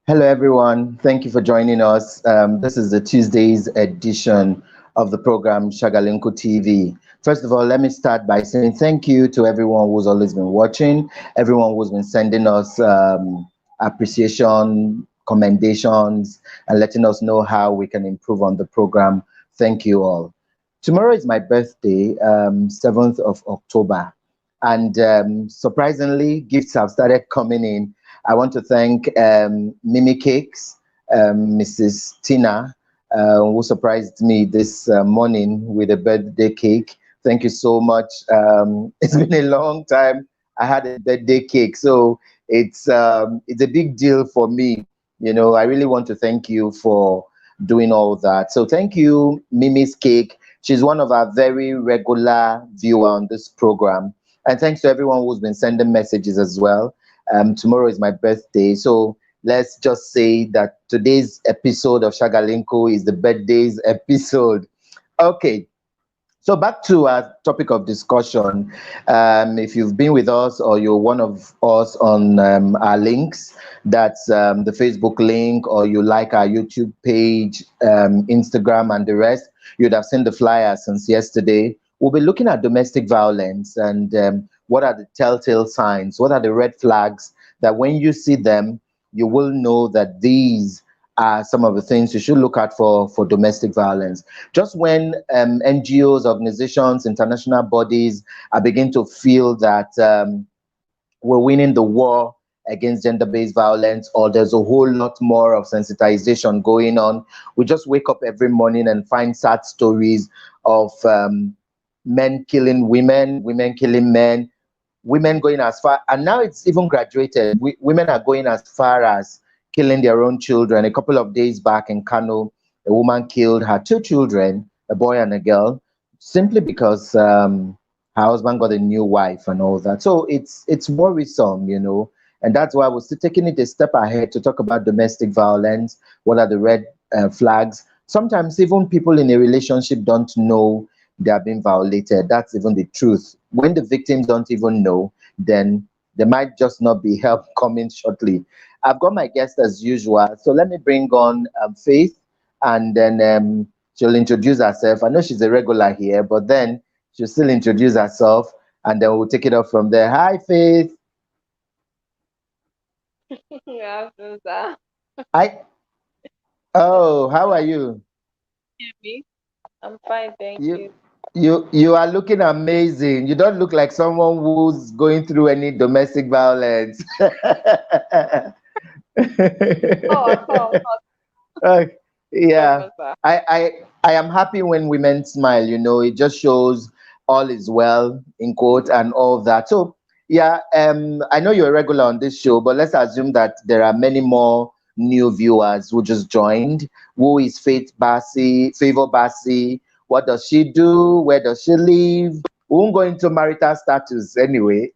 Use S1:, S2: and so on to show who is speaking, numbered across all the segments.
S1: Hello, everyone. Thank you for joining us. This is the Tuesday's edition of the program Shagalinko TV. First of all, let me start by saying thank you to everyone who's always been watching, everyone who's been sending us appreciation, commendations, and letting us know how we can improve on the program. Thank you all. Tomorrow is my birthday, 7th of October. And surprisingly, gifts have started coming in. I want to thank Mimi Cakes, Mrs. Tina, who surprised me this morning with a birthday cake. Thank you so much. It's been a long time. I had a birthday cake, so it's a big deal for me. You know, I really want to thank you for doing all that. So thank you, Mimi's Cake. She's one of our very regular viewer on this program. And thanks to everyone who's been sending messages as well. Tomorrow is my birthday. So let's just say that today's episode of Shagalinko is the birthday's episode. Okay, so back to our topic of discussion. If you've been with us or you're one of us on our links, that's the Facebook link, or you like our YouTube page, Instagram, and the rest, you'd have seen the flyer since yesterday. We'll be looking at domestic violence and what are the telltale signs, what are the red flags that when you see them, you will know that these are some of the things you should look at for domestic violence. Just when NGOs, organizations, international bodies are beginning to feel that we're winning the war against gender-based violence, or there's a whole lot more of sensitization going on, we just wake up every morning and find sad stories of men killing women, women killing men, women going as far, and now it's even graduated. Women are going as far as killing their own children. A couple of days back in Kano, a woman killed her two children, a boy and a girl, simply because her husband got a new wife and all that. So it's worrisome, you know, and that's why we're still taking it a step ahead to talk about domestic violence. What are the red flags? Sometimes even people in a relationship don't know they are being violated. That's even the truth. When the victims don't even know, then there might just not be help coming shortly. I've got my guest as usual, so let me bring on Faith, and then she'll introduce herself. I know she's a regular here, but then she'll still introduce herself, and then we'll take it up from there. Hi, Faith.
S2: Yeah, Susan.
S1: Hi. Oh, how are you?
S2: Hear me? I'm fine, thank
S1: You
S2: you.
S1: you are looking amazing. You don't look like someone who's going through any domestic violence.
S2: Oh, at all,
S1: Uh, yeah,
S2: Professor.
S1: I am happy when women smile. You know, it just shows all is well in quote and all that. So yeah, I know you're a regular on this show, but let's assume that there are many more new viewers who just joined. Who is Faith Bassie? Favour Bassie? What does she do? Where does she live? We won't go into marital status anyway.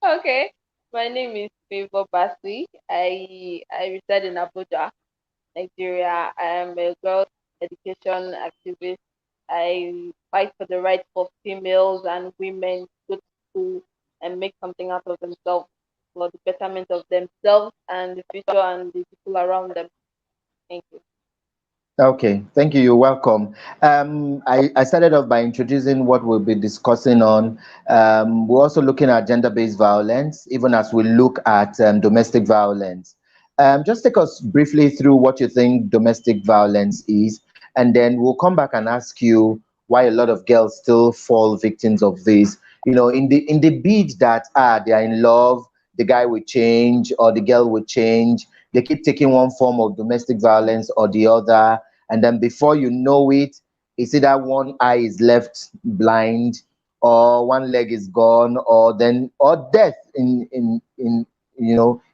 S2: Okay, my name is Favour Bassie. I reside in Abuja, Nigeria. I am a girls' education activist. I fight for the rights for females and women to go to school and make something out of themselves for the betterment of themselves and the future and the people around them. Thank you.
S1: Okay, thank you. You're welcome. I started off by introducing what we'll be discussing on. We're also looking at gender-based violence, even as we look at domestic violence. Just take us briefly through what you think domestic violence is, and then we'll come back and ask you why a lot of girls still fall victims of this. You know, in the bid that they are in love, the guy will change or the girl will change. They keep taking one form of domestic violence or the other, and then before you know it, it's either one eye is left blind, or one leg is gone, or death in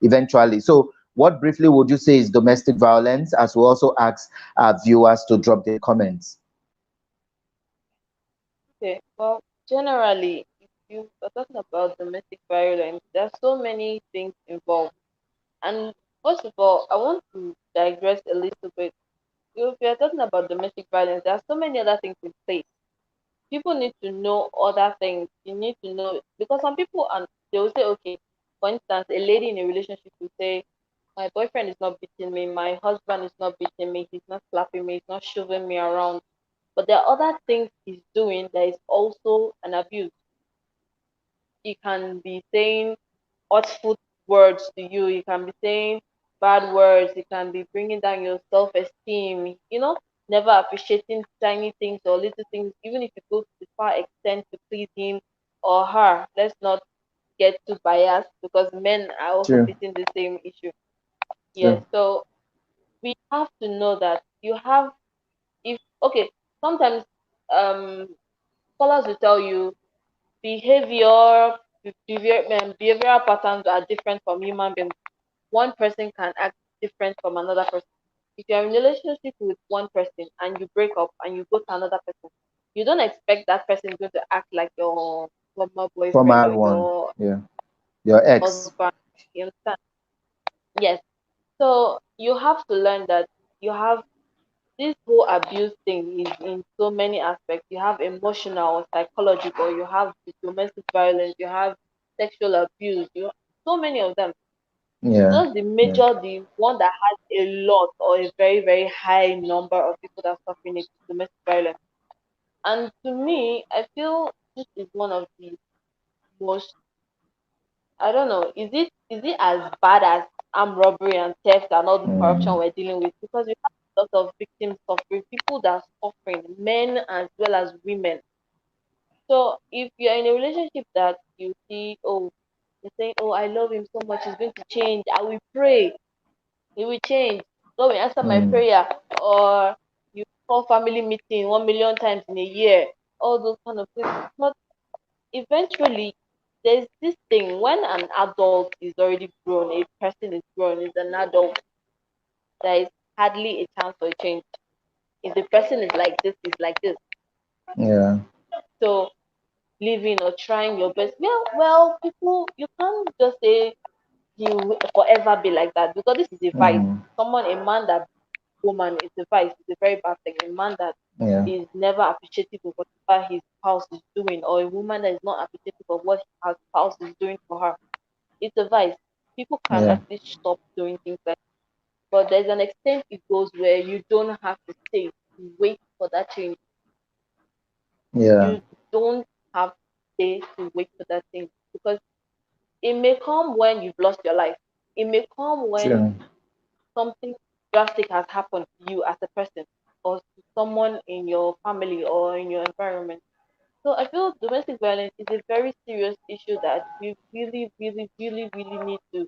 S1: eventually. So what briefly would you say is domestic violence, as we also ask our viewers to drop their comments?
S2: Okay, well, generally, if you are talking about domestic violence, there are so many things involved. And first of all, I want to digress a little bit. If you're talking about domestic violence, there are so many other things in play. People need to know other things. You need to know because some people, and they will say, okay, For instance, a lady in a relationship will say, my boyfriend is not beating me, my husband is not beating me, he's not slapping me, he's not shoving me around. But there are other things he's doing that is also an abuse. He can be saying hurtful words to you, he can be saying bad words, he can be bringing down your self esteem, never appreciating tiny things or little things, even if you go to the far extent to please him or her. Let's not get too biased because men are also
S1: True.
S2: facing the same issue. Yes,
S1: True.
S2: so we have to know that you have, if okay, sometimes um scholars will tell you behavior behavioral patterns are different from human beings. One person can act different from another person. If you're in a relationship with one person and you break up and you go to another person, you don't expect that person is going to act like your former boyfriend or
S1: Formal one.
S2: your
S1: Yeah. Your ex.
S2: husband. You understand? Yes. So you have to learn that you have this whole abuse thing is in so many aspects. You have emotional, psychological, you have the domestic violence, you have sexual abuse, so many of them.
S1: Yeah.
S2: Just the
S1: Yeah.
S2: major, the one that has a lot or a very, very high number of people that are suffering it is domestic violence. And to me, I feel this is one of the most, I don't know, is it as bad as armed robbery and theft and all the corruption
S1: Mm.
S2: we're dealing with? Because we have a lot of victims suffering, people that are suffering, men as well as women. So if you're in a relationship that you see, oh, you're saying, oh, I love him so much, he's going to change. I will pray, he will change. God will answer my
S1: Mm.
S2: prayer. Or you call family meeting 1 million times in a year. All those kind of things. But eventually, there's this thing when an adult is already grown, a person is grown, is an adult, there is hardly a chance for a change. If the person is like this, is like this.
S1: Yeah.
S2: So living or trying your best. Well, people, you can't just say he will forever be like that because this is a vice.
S1: Mm.
S2: A man that woman is a vice, it's a very bad thing. A man that
S1: Yeah.
S2: is never appreciative of whatever his spouse is doing, or a woman that is not appreciative of what her spouse is doing for her, it's a vice. People can
S1: Yeah.
S2: actually stop doing things like that. But there's an extent it goes where you don't have to stay to wait for that change.
S1: Yeah.
S2: You don't have to stay to wait for that change because it may come when you've lost your life. It may come when
S1: True.
S2: something drastic has happened to you as a person or to someone in your family or in your environment. So I feel domestic violence is a very serious issue that we really, really, really, really need to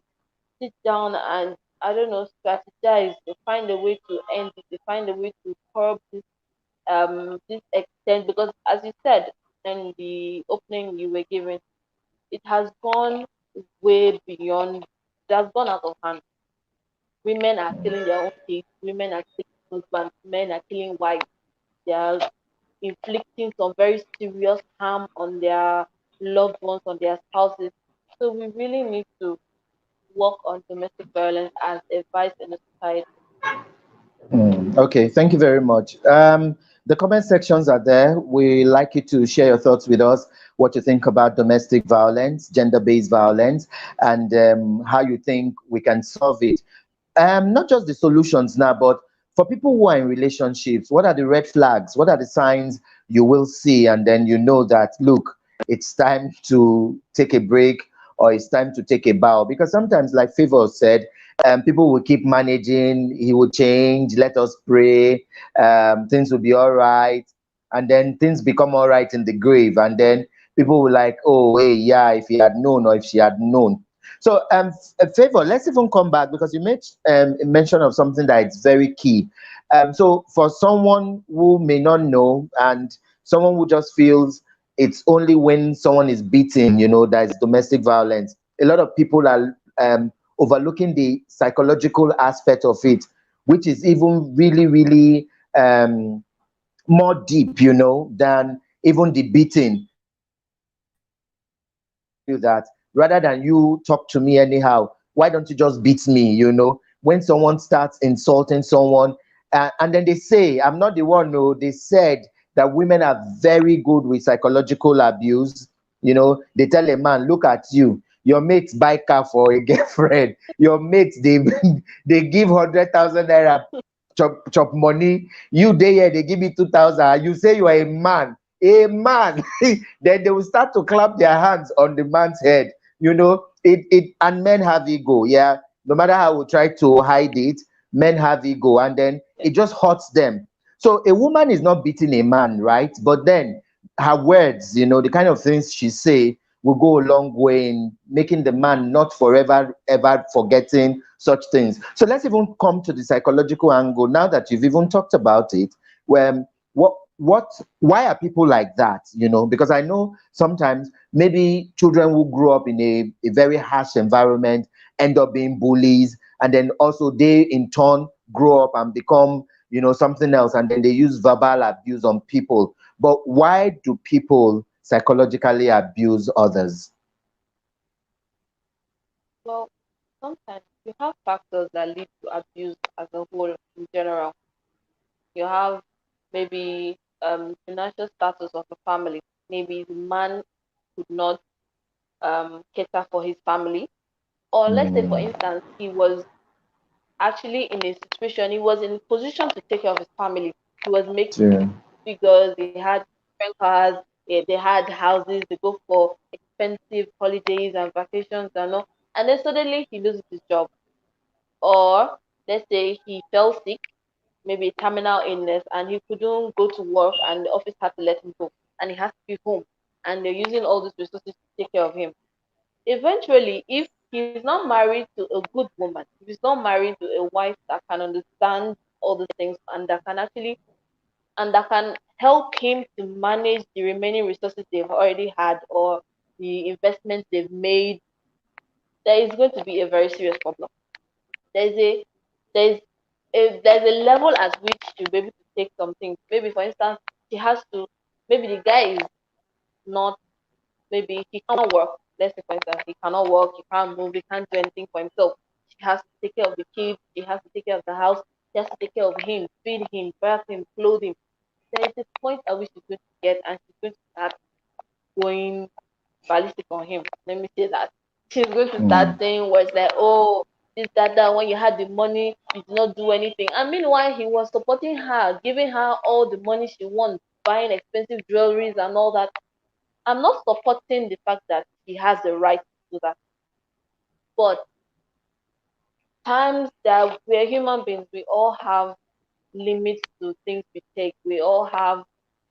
S2: sit down and, I don't know, strategize to find a way to end it, to find a way to curb this extent because as you said in the opening you were given, it has gone way beyond, it has gone out of hand. Women are killing their own kids, women are killing husbands, men are killing wives. They are inflicting some very serious harm on their loved ones, on their spouses. So we really need to work on domestic violence as a vice in the society.
S1: Mm. Okay, thank you very much. The comment sections are there. We like you to share your thoughts with us, what you think about domestic violence, gender-based violence, and how you think we can solve it. Not just the solutions now, but for people who are in relationships, what are the red flags? What are the signs you will see? And then you know that, look, it's time to take a break or it's time to take a bow. Because sometimes, like Favor said, people will keep managing, he will change, let us pray, things will be all right. And then things become all right in the grave. And then people will like, oh, hey, yeah, if he had known or if she had known. So, Favor, let's even come back because you made a mention of something that is very key. So, for someone who may not know and someone who just feels it's only when someone is beaten, that is domestic violence. A lot of people are overlooking the psychological aspect of it, which is even really, really more deep, than even the beating. You that rather than you talk to me anyhow, why don't you just beat me? When someone starts insulting someone, and then they say, I'm not the one, no, they said that women are very good with psychological abuse. They tell a man, look at you, Your mates buy car for a girlfriend. Your mates they give 100,000 naira chop money. You dey here they give you 2,000. You say you are a man, a man. Then they will start to clap their hands on the man's head. You know it, and men have ego. Yeah, no matter how we try to hide it, men have ego, and then
S2: Yes.
S1: it just hurts them. So a woman is not beating a man, right? But then her words, the kind of things she say will go a long way in making the man not forever ever forgetting such things. So let's even come to the psychological angle now that you've even talked about it. Where what why are people like that? Because I know sometimes maybe children who grow up in a very harsh environment end up being bullies, and then also they in turn grow up and become something else, and then they use verbal abuse on people. But why do people psychologically abuse others?
S2: Well, sometimes you have factors that lead to abuse as a whole in general. You have maybe financial status of the family. Maybe the man could not cater for his family. Or let's say, for
S1: Mm,
S2: instance, he was actually in a situation, he was in a position to take care of his family. He was making
S1: true.
S2: figures, they had different cars, they had houses, they go for expensive holidays and vacations and all. And then suddenly he loses his job. Or let's say he fell sick, maybe a terminal illness, and he couldn't go to work, and the office had to let him go, and he has to be home, and they're using all these resources to take care of him. Eventually, if he's not married to a good woman, if he's not married to a wife that can understand all these things and that can actually and that can help him to manage the remaining resources they've already had or the investments they've made, there is going to be a very serious problem. There's a there's there's a level at which you'll be able to take something. Maybe for instance, she has to maybe the guy is not, maybe he cannot work. Let's say for instance, he cannot work, he can't move, he can't do anything for himself. She has to take care of the kids, she has to take care of the house, she has to take care of him, feed him, bath him, clothe him. There is a point at which she's going to get and she's going to start going ballistic on him. Let me say that. She's going to start
S1: Mm,
S2: saying words like, oh, this, that, when you had the money, you did not do anything. And meanwhile, he was supporting her, giving her all the money she wants, buying expensive jewelries and all that. I'm not supporting the fact that he has the right to do that. But times that we're human beings, we all have limits to things we take. We all have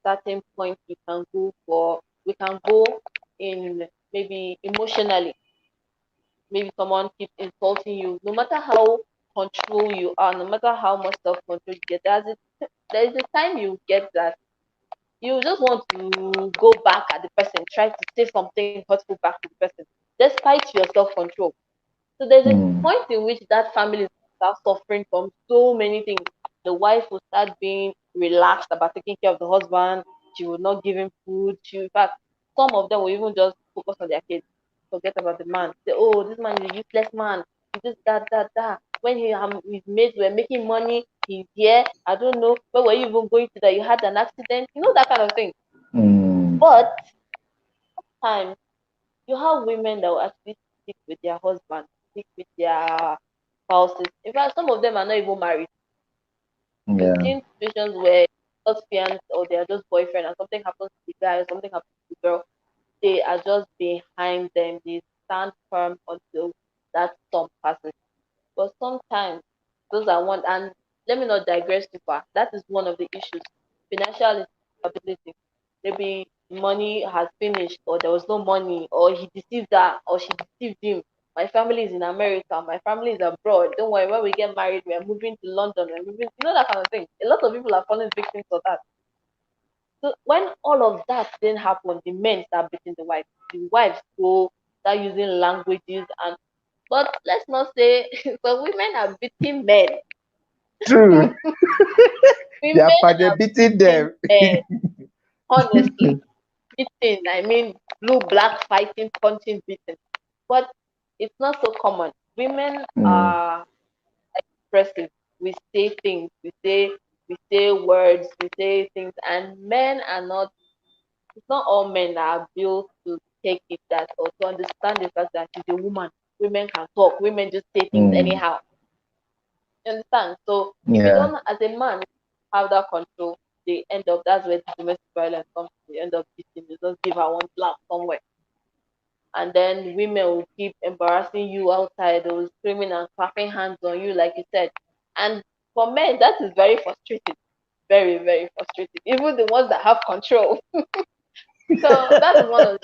S2: certain points we can go for. We can go in maybe emotionally. Maybe someone keeps insulting you. No matter how control you are, no matter how much self control you get, there is a time you get that you just want to go back at the person, try to say something hurtful back to the person, despite your self control. So there's a
S1: mm,
S2: point in which that family start suffering from so many things. The wife will start being relaxed about taking care of the husband. She will not give him food. In fact, some of them will even just focus on their kids, forget about the man. Say, oh, this man is a useless man. He just that. When his mates were making money, he's here. I don't know. Where were you even going to that? You had an accident. That kind of thing.
S1: mm.
S2: But time you have women that will actually stick with their husband, stick with their spouses. In fact, some of them are not even married. You've
S1: Yeah.
S2: seen situations where just fiancé or they are just boyfriend and something happens to the guy or something happens to the girl, they are just behind them. They stand firm until that storm passes. But sometimes those are one, and let me not digress too far. That is one of the issues. Financial instability. Maybe money has finished, or there was no money, or he deceived her, or she deceived him. My family is in America, my family is abroad. Don't worry, when we get married, we are moving to London, we're moving, that kind of thing. A lot of people are falling victims of that. So when all of that didn't happen, the men start beating the wives. The wives go start using languages and but let's not say but women are beating men.
S1: True. They
S2: Women
S1: are
S2: are
S1: beating
S2: beating
S1: them.
S2: men, honestly. Beating, I mean blue black fighting, punching, beating. But it's not so common. Women
S1: Mm,
S2: are expressive. We say things, we say words, we say things, and men are not, it's not all men that are built to take it that, or to understand the fact that she's a woman. Women can talk. Women just say things
S1: Mm.
S2: anyhow. You understand? So if you
S1: Yeah.
S2: don't, as a man, have that control, they end up. That's where the domestic violence comes. They end up beating. They just give her one slap somewhere, and then women will keep embarrassing you outside. They will screaming and clapping hands on you, like you said. And for men, that is very frustrating. Very, very frustrating. Even the ones that have control. So that is one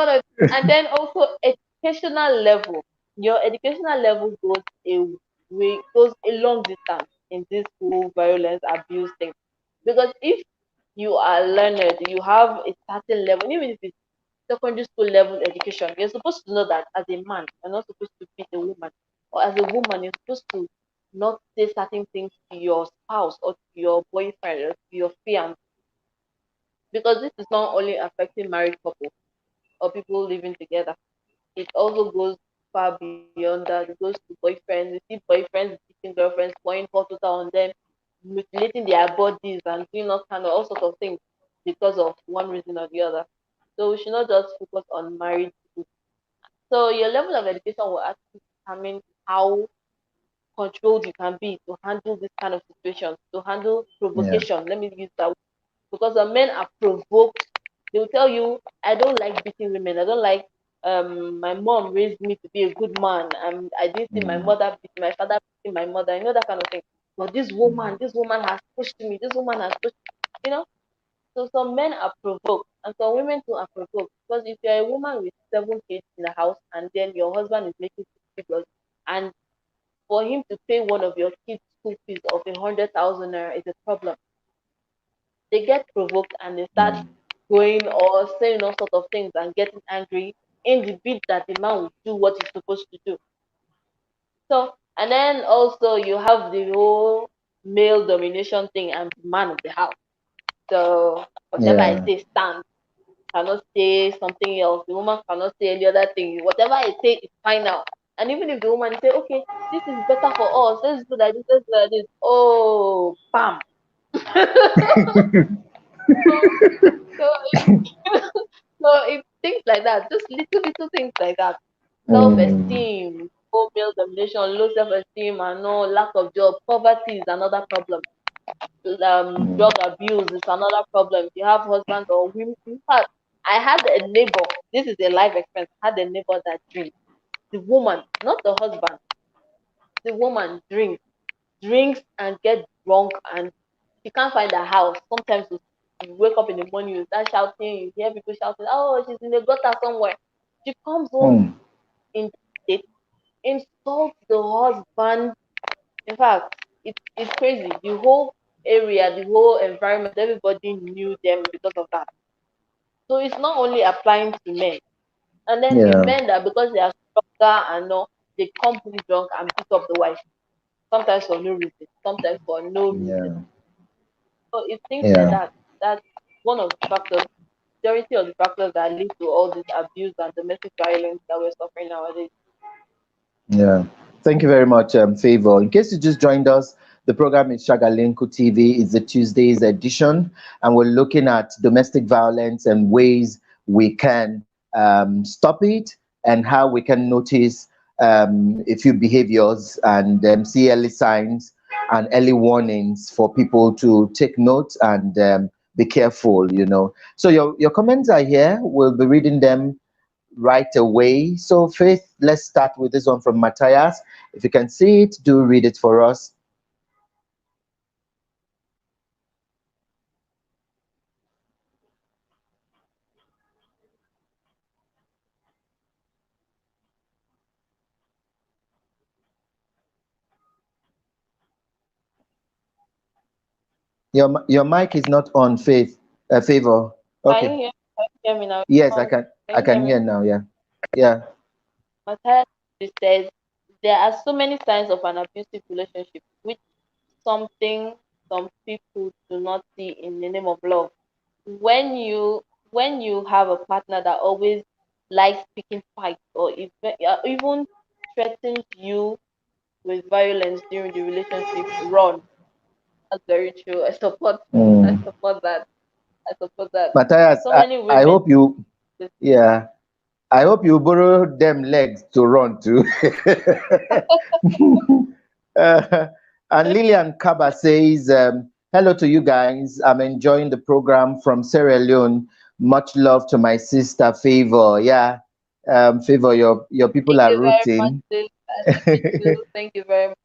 S2: of, and then also educational level. Your educational level goes a long distance in this whole violence abuse thing. Because if you are learned, you have a certain level, even if it's secondary school level education, you're supposed to know that as a man, you're not supposed to beat a woman. Or as a woman, you're supposed to not say certain things to your spouse or to your boyfriend or to your fiance. Because this is not only affecting married couples or people living together. It also goes far beyond that. It goes to boyfriends. You see boyfriends beating girlfriends, pouring hot water on them, mutilating their bodies, and doing all sorts of things because of one reason or the other. So we should not just focus on married people. So your level of education will actually determine how controlled you can be to handle this kind of situations, to handle
S1: Yeah.
S2: provocation. Let me use that, because when men are provoked, they will tell you, I don't like beating women. I don't like my mom raised me to be a good man. I didn't see my
S1: Mm.
S2: mother beat my father beating my mother, that kind of thing. But this woman has pushed me, this woman has pushed you know. So some men are provoked and some women too are provoked. Because if you're a woman with 7 kids in the house and then your husband is making 6 figures, and for him to pay one of your kids' school fees of 100,000 naira is a problem. They get provoked and they start
S1: Mm.
S2: going or saying all sorts of things and getting angry in the bid that the man will do what he's supposed to do. So, and then also you have the whole male domination thing and the man of the house. So whatever I
S1: Yeah.
S2: say stands. Cannot say something else. The woman cannot say any other thing. Whatever I say is final. And even if the woman say, okay, this is better for us, let's do like this, let's do like this. Oh, bam. so, so, so if things like that, just little things like that.
S1: Mm.
S2: Self-esteem, low male domination, low self-esteem, and no lack of job. Poverty is another problem. Drug
S1: Mm.
S2: abuse is another problem. You have husband or women. In fact, I had a neighbor. This is a life experience. I had a neighbor that drinks. The woman, not the husband, the woman drinks and get drunk, and she can't find her house. Sometimes you wake up in the morning, you start shouting, you hear people shouting, "Oh, she's in the gutter somewhere." She comes home
S1: Mm.
S2: in state, insults the husband. In fact, it's crazy. The whole area, the whole environment, everybody knew them because of that. So it's not only applying to men. And then the
S1: Yeah.
S2: men that because they are stronger and no, they come home drunk and beat up the wife. Sometimes for no reason, sometimes for no reason.
S1: Yeah.
S2: So it's things like
S1: Yeah.
S2: that. That's one of the factors, majority of the factors that lead to all this abuse and domestic violence that we're suffering nowadays.
S1: Yeah. Thank you very much, Favor. In case you just joined us, the program is Shagalinku TV. It's the Tuesdays edition, and we're looking at domestic violence and ways we can stop it and how we can notice a few behaviors and see early signs and early warnings for people to take note and be careful, So your comments are here. We'll be reading them right away. So, Faith, let's start with this one from Matthias. If you can see it, do read it for us. Your mic is not on, Faith. Favor. Okay.
S2: Can you hear me now?
S1: Yes, I
S2: Oh,
S1: can.
S2: can
S1: I
S2: you hear
S1: can
S2: me?
S1: hear now. Yeah. Yeah.
S2: Matthias says there are so many signs of an abusive relationship, which something some people do not see in the name of love. When you have a partner that always likes picking fights or even threatens you with violence during the relationship, run. That's very true. I support
S1: Mm,
S2: that. I suppose that
S1: Matthias,
S2: so many
S1: I
S2: women.
S1: hope you, yeah, I hope you borrow them legs to run too. Uh, and Lillian Kaba says, hello to you guys. I'm enjoying the program from Sierra Leone. Much love to my sister Favor. Yeah, Favor, your people
S2: Thank
S1: are
S2: you very much,
S1: rooting.
S2: sis. I love you too. Thank you very much.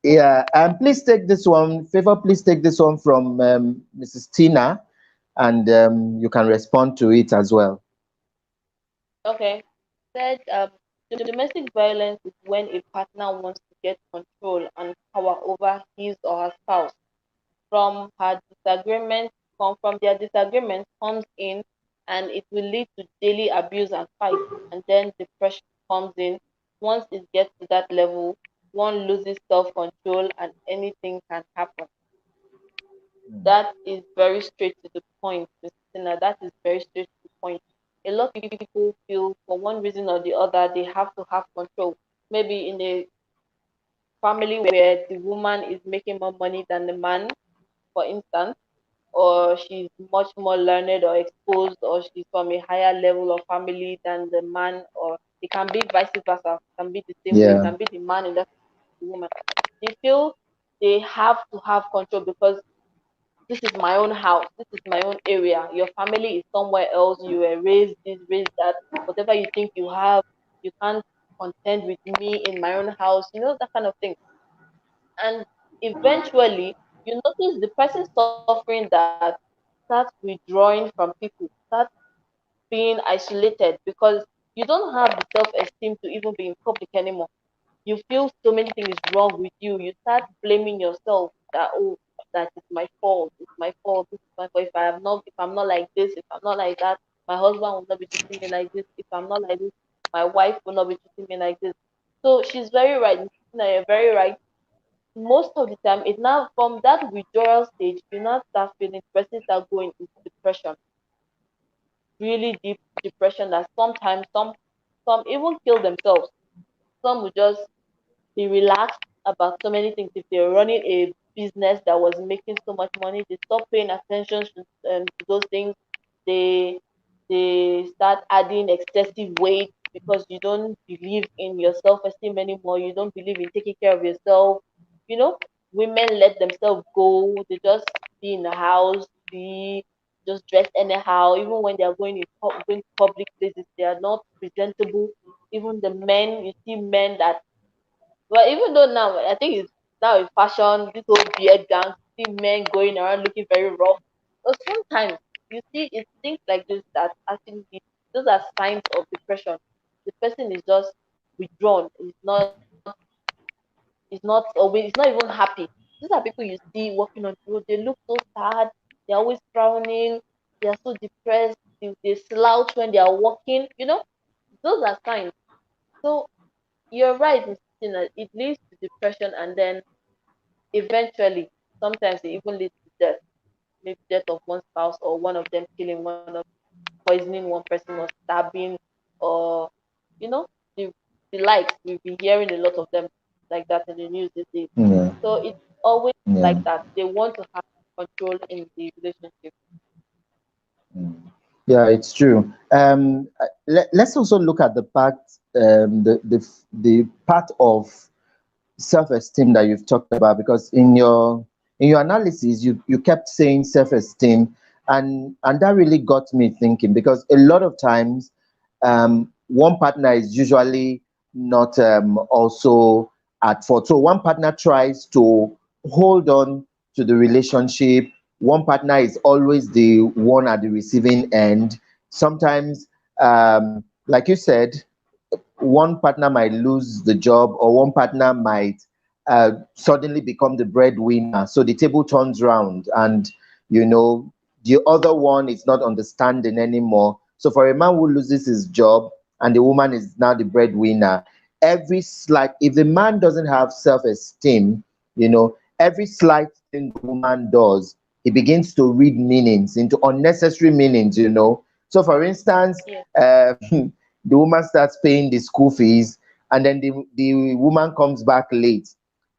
S1: Yeah, and please take this one. Favor, please take this one from Mrs. Tina, and you can respond to it as well.
S2: Okay. Said domestic violence is when a partner wants to get control and power over his or her spouse. From her disagreement, from their disagreement comes in, and it will lead to daily abuse and fight. And then depression comes in. Once it gets to that level, one loses self-control and anything can happen. That is very straight to the point, Christina. That is very straight to the point. A lot of people feel for one reason or the other they have to have control. Maybe in a family where the woman is making more money than the man, for instance, or she's much more learned or exposed, or she's from a higher level of family than the man, or it can be vice versa. It can be the same way. It
S1: Yeah,
S2: can be the man in that the woman. They feel they have to have control because this is my own house, this is my own area. Your family is somewhere else. You were raised this, raised that. Whatever you think you have, you can't contend with me in my own house. That kind of thing. And eventually, you notice the person suffering that starts withdrawing from people, starts being isolated because you don't have the self-esteem to even be in public anymore. You feel so many things wrong with you. You start blaming yourself that, oh, that is my fault. It's my fault. This is my fault. If I'm not like this, if I'm not like that, my husband will not be treating me like this. If I'm not like this, my wife will not be treating me like this. So she's very right. You're very right. Most of the time, it now from that withdrawal stage, you now start feeling person start going into depression, really deep depression that sometimes some even kill themselves. Some will just be relaxed about so many things. If they're running a business that was making so much money, they stop paying attention to those things. They they start adding excessive weight because you don't believe in your self-esteem anymore. You don't believe in taking care of yourself. You know, women let themselves go. They just be in the house, be just dressed anyhow. Even when they are going to public places, they are not presentable. Even the men, you see men that well, even though now I think it's now in fashion, this whole beard gang, see men going around looking very rough. But sometimes you see it's things like this that actually those are signs of depression. The person is just withdrawn. It's not always it's not even happy. These are people you see walking on the road, they look so sad, they're always frowning, they are so depressed, they slouch when they are walking. Those are signs. So you're right, Mr. Tina. It leads to depression, and then eventually, sometimes it even leads to death. Maybe death of one spouse, or one of them killing one of, poisoning one person, or stabbing, or you know, the the likes. We've been hearing a lot of them like that in the news these days.
S1: yeah,
S2: So it's always like
S1: yeah.
S2: that. They want to have control in the relationship.
S1: Mm. Yeah, it's true. Let's also look at the part, the part of self-esteem that you've talked about, because in your analysis you kept saying self-esteem, and that really got me thinking, because a lot of times one partner is usually not also at fault. So one partner tries to hold on to the relationship. One partner is always the one at the receiving end. Sometimes, like you said, one partner might lose the job, or one partner might suddenly become the breadwinner. So the table turns round, and you know the other one is not understanding anymore. So for a man who loses his job and the woman is now the breadwinner, if the man doesn't have self-esteem, every slight thing the woman does, he begins to read meanings into unnecessary meanings. So for instance,
S2: Yes,
S1: the woman starts paying the school fees, and then the woman comes back late,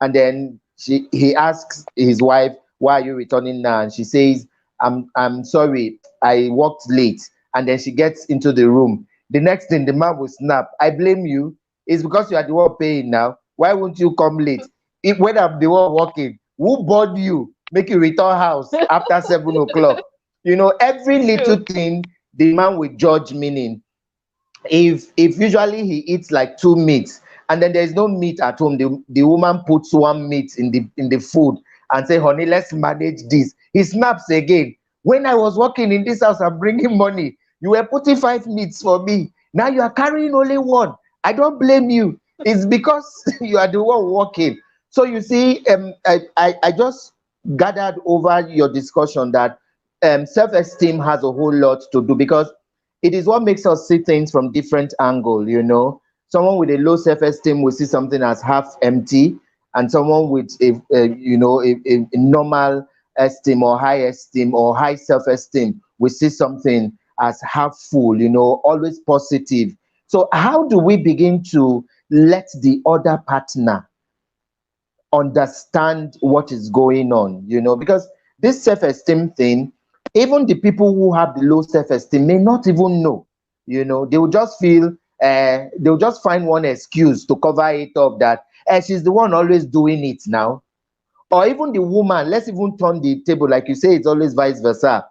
S1: and then he asks his wife, why are you returning now? And she says, I'm sorry, I worked late, and then she gets into the room. The next thing, the man will snap, I blame you. It's because you are the one paying now. Why won't you come late? If when I'm the one working, who bored you make you return house after 7 o'clock? Every
S2: True.
S1: little thing the man will judge meaning. If usually he eats like two meats, and then there's no meat at home, the woman puts one meat in the food and say, honey, let's manage this. He snaps again. When I was working in this house and bringing money, you were putting five meats for me. Now you are carrying only one. I don't blame you. It's because you are the one working. So you see, I just gathered over your discussion that self-esteem has a whole lot to do, because it is what makes us see things from different angle. Someone with a low self-esteem will see something as half empty, and someone with a normal esteem or high esteem or high self-esteem will see something as half full, always positive. So how do we begin to let the other partner understand what is going on? Because this self-esteem thing, even the people who have the low self-esteem may not even know. They will just feel, they'll just find one excuse to cover it up, that she's the one always doing it now. Or even the woman, let's even turn the table, like you say, it's always vice versa.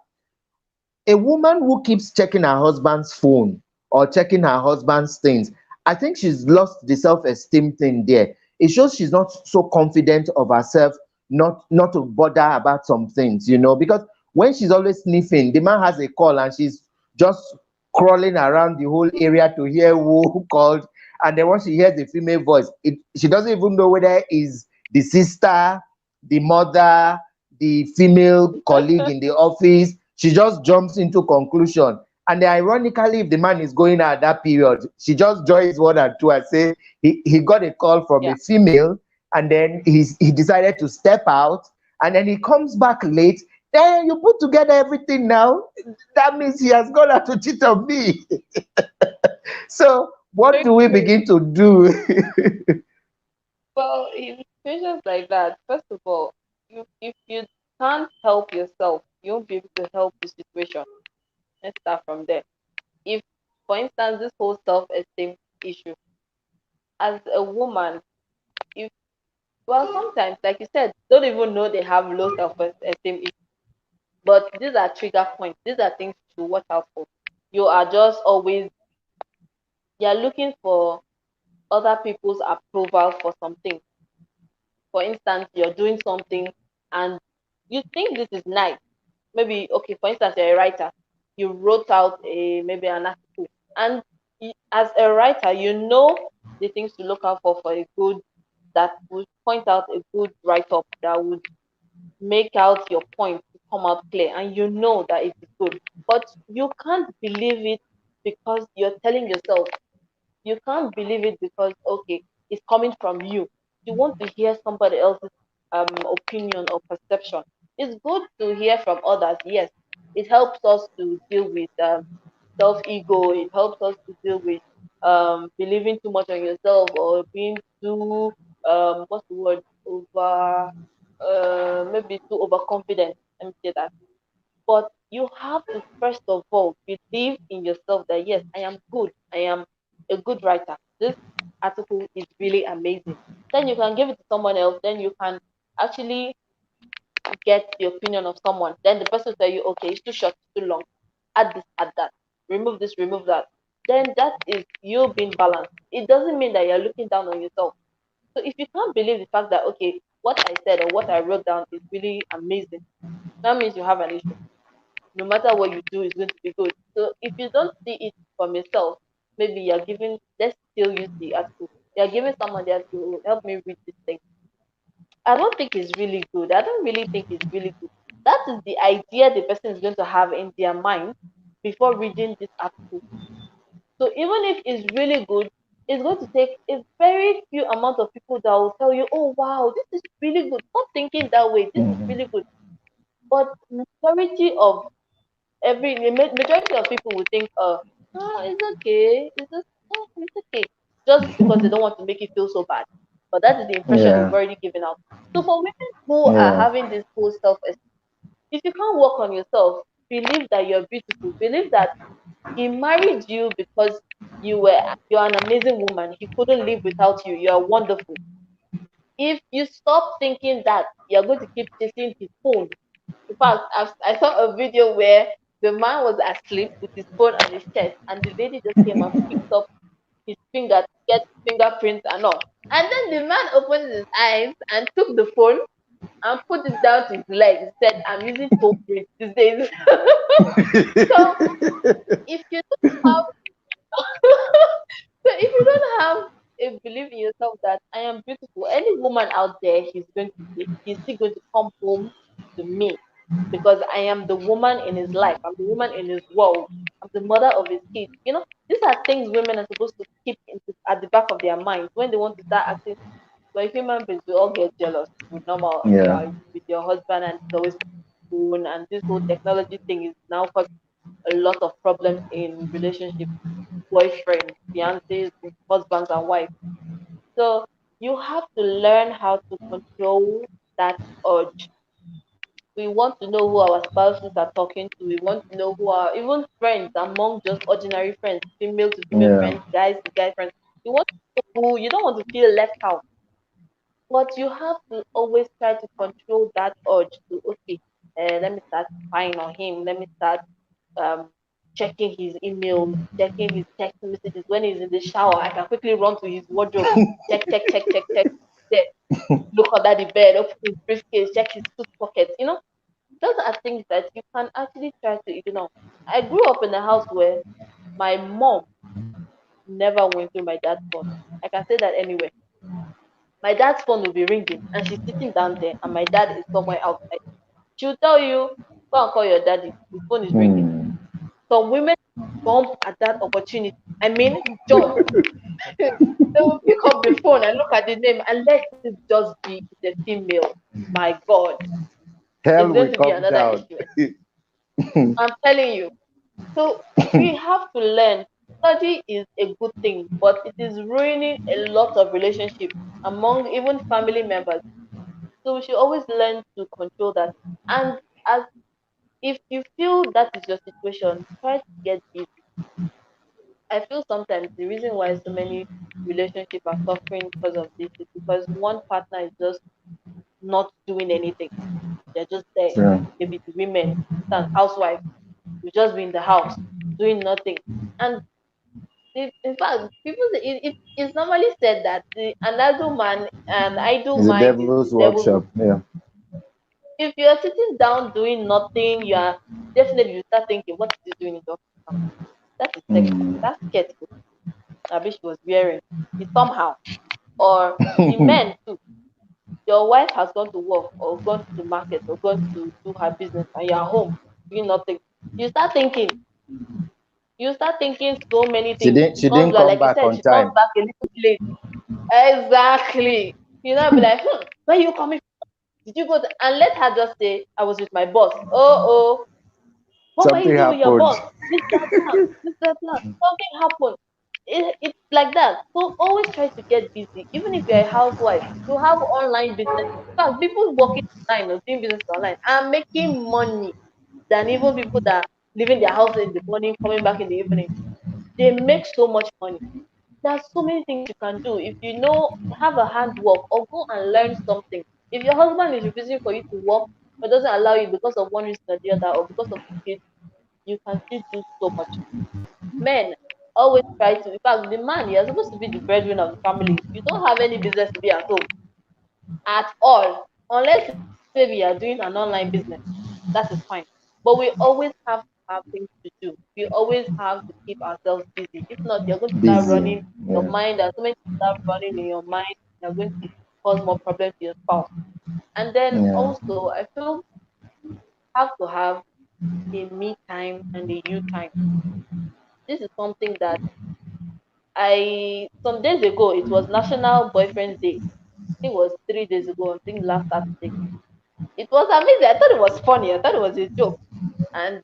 S1: A woman who keeps checking her husband's phone or checking her husband's things, I think she's lost the self-esteem thing there. It shows she's not so confident of herself, not to bother about some things, because when she's always sniffing, the man has a call and she's just crawling around the whole area to hear who called. And then once she hears the female voice, she doesn't even know whether it's the sister, the mother, the female colleague in the office. She just jumps into conclusion. And then ironically, if the man is going out at that period, she just joins one and two and say he got a call from
S2: Yeah.
S1: a female, and then he decided to step out, and then he comes back late. Then you put together everything now. That means he has gone out to cheat on me. So what
S2: Very
S1: do we
S2: true.
S1: begin to do?
S2: Well, in situations like that, first of all, if you can't help yourself, you won't be able to help the situation. Let's start from there. If, for instance, this whole self-esteem issue, as a woman, if well, sometimes, like you said, don't even know they have low self-esteem issues. But these are trigger points. These are things to watch out for. You are just always you're looking for other people's approval for something. For instance, you're doing something and you think this is nice. Maybe okay, for instance, you're a writer. You wrote out a maybe an article, and as a writer, you know the things to look out for a good that would point out a good write up that would make out your point to come out clear, and you know that it is good, but you can't believe it because you're telling yourself you can't believe it because okay, it's coming from you. You want to hear somebody else's opinion or perception. It's good to hear from others. Yes, it helps us to deal with self ego. It helps us to deal with believing too much on yourself or being too what's the word over maybe too overconfident. Let me say that, but you have to first of all believe in yourself that yes, I am good. I am a good writer. This article is really amazing. Then you can give it to someone else. Then you can actually get the opinion of someone. Then the person tell you, okay, it's too short, it's too long. Add this, add that. Remove this, remove that. Then that is you being balanced. It doesn't mean that you're looking down on yourself. So if you can't believe the fact that okay, what I said or what I wrote down is really amazing, that means you have an issue. No matter what you do is going to be good. So if you don't see it from yourself, maybe you're giving, let's still use the article. You're giving someone the article, help me read this thing. I don't think it's really good. I don't really think it's really good. That is the idea the person is going to have in their mind before reading this article. So even if it's really good, it's going to take a very few amount of people that will tell you, oh wow, this is really good. Stop thinking that way. This is
S1: Mhm.
S2: really good. But majority of majority of people would think, oh, it's okay, it's okay, just because they don't want to make you feel so bad. But that is the impression they've
S1: Yeah,
S2: already given out. So for women who are
S1: yeah.
S2: having this whole self-esteem, If you can't work on yourself, believe that you're beautiful. Believe that he married you because you're an amazing woman. He couldn't live without you. You're wonderful. If you stop thinking that, you're going to keep chasing his phone. In fact, I saw a video where the man was asleep with his phone on his chest, and the lady just came and picked up his finger to get fingerprints and all. And then the man opened his eyes and took the phone and put it down to his leg. He said, "I'm using toe print these days." So if you don't have so if you don't have a belief in yourself that I am beautiful, any woman out there he's still going to come home to me because I am the woman in his life. I'm the woman in his world. I'm the mother of his kids. These are things women are supposed to keep at the back of their minds when they want to start acting. Like human beings, we all get jealous. With normal,
S1: Yeah.
S2: yeah, with your husband, and it's always phone, and this whole technology thing is now causing a lot of problems in relationships, boyfriends, fiancés, husbands, and wives. So you have to learn how to control that urge. We want to know who our spouses are talking to. We want to know who are even friends among just ordinary friends, female to female
S1: Yeah.
S2: friends, guys to guy friends. You want to know who you don't want to feel left out. But you have to always try to control that urge to, okay, let me start spying on him. Let me start um, checking his emails, checking his text messages. When he's in the shower, I can quickly run to his wardrobe, check, check, check, check, check. There, look under the bed, open his briefcase, check his suit pockets. Those are things that you can actually try to ignore. I grew up in a house where my mom never went through my dad's phone. I can say that anywhere. My dad's phone will be ringing, and she's sitting down there, and my dad is somewhere outside. She'll tell you, go and call your daddy. His phone is ringing.
S1: Hmm.
S2: Some women jump at that opportunity. I mean, jump. They will pick up the phone and look at the name and let it just be the female. My God,
S1: Hell
S2: it's
S1: will
S2: going to be
S1: come
S2: another
S1: down.
S2: issue. I'm telling you. So we have to learn. Study is a good thing, but it is ruining a lot of relationships among even family members. So we should always learn to control that. And as if you feel that is your situation, try to get busy. I feel sometimes the reason why so many relationships are suffering because of this is because one partner is just not doing anything. They're just there.
S1: Yeah.
S2: Maybe the women, and housewives, will just be in the house doing nothing. And in fact, people say it's normally said that an idle
S1: It's a
S2: mind is
S1: devil's
S2: the devil's
S1: workshop.
S2: work.
S1: Yeah.
S2: If you're sitting down doing nothing, you are definitely you start thinking, what is he doing in the office now? That is sexy.
S1: Hmm.
S2: That skirt I wish she was wearing is somehow. Or the men too. Your wife has gone to work or gone to the market or gone to do her business and you're home doing nothing. You start thinking, you start thinking so many
S1: She
S2: things.
S1: didn't.
S2: She
S1: She
S2: comes
S1: didn't
S2: back,
S1: come
S2: like you
S1: back
S2: said,
S1: on
S2: she comes
S1: time.
S2: back a little late. Exactly. You know, be like, where you coming from? Did you go to, and let her just say, I was with my boss. Oh, what were you
S1: Something
S2: doing with your
S1: happened.
S2: boss? This, that, that. Something happened. It's like that. So always try to get busy. Even if you're a housewife, you have online business. In fact, people working online or doing business online are making money than even people that are leaving their house in the morning, coming back in the evening. They make so much money. There are so many things you can do. If you know, have a handwork or go and learn something. If your husband is refusing for you to work or doesn't allow you because of one reason or the other or because of the kids, you can still do so much. Men always try to, in fact, the man, you're supposed to be the breadwinner of the family. You don't have any business to be at home at all, unless maybe you're doing an online business. That is fine. But we always have to have things to do. We always have to keep ourselves busy. If not, you're going to start
S1: Busy.
S2: running your
S1: Yeah.
S2: mind. There's so many things start running in your mind. You're going to cause more problems to your spouse. And then
S1: Yeah.
S2: also, I feel have to have a me time and a you time. This is something that some days ago it was National Boyfriend Day. I think it was 3 days ago. I think last Saturday. It was amazing. I thought it was funny. I thought it was a joke. And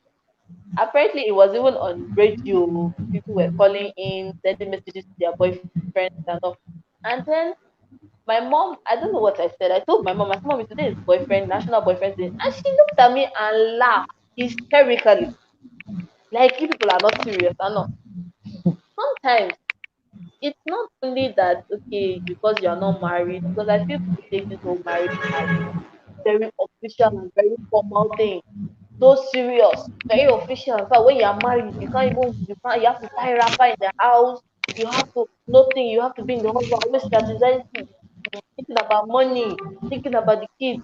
S2: apparently it was even on radio. People were calling in, sending messages to their boyfriends and all. And then My mom, I don't know what I said. I told my said, Mommy, today is boyfriend, National Boyfriend Day. And she looked at me and laughed hysterically. Like, you people are not serious. I know. Sometimes it's not only that, okay, because you're not married, because I feel people take this whole marriage as very official and very formal thing. So serious, very official. In fact, when you're married, you have to tie wrapper in the house. You have to nothing. You have to be in the house always strategizing, thinking about money, thinking about the kids.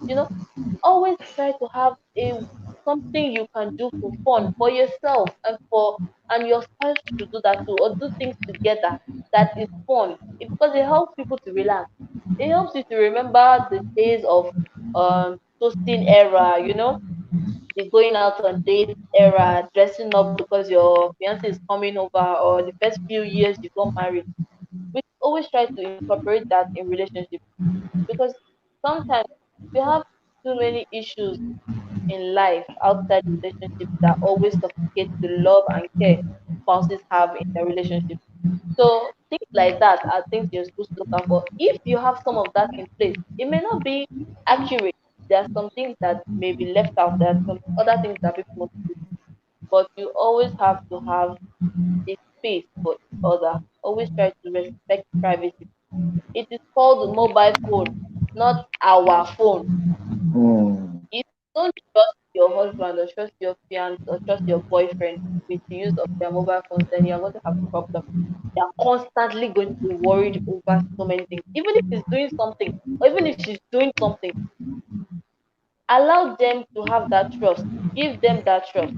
S2: Always try to have a something you can do for fun for yourself and your spouse to do that too, or do things together that is fun. Because it helps people to relax. It helps you to remember the days of toasting era. The going out on dates era, dressing up because your fiance is coming over, or the first few years you got married. We always try to incorporate that in relationships, because sometimes we have too many issues in life outside relationships that always suffocate the love and care spouses have in their relationship. So things like that are things you're supposed to look out for. If you have some of that in place, it may not be accurate. There are some things that may be left out. There are some other things that people want to do, but you always have to have a space for each other. Always try to respect privacy. It is called the mobile phone, not our phone.
S1: Mm.
S2: If you don't trust your husband or trust your fiance or trust your boyfriend with the use of their mobile phones, then you're going to have a problem. You're constantly going to be worried over so many things. Even if he's doing something, or even if she's doing something, allow them to have that trust. Give them that trust.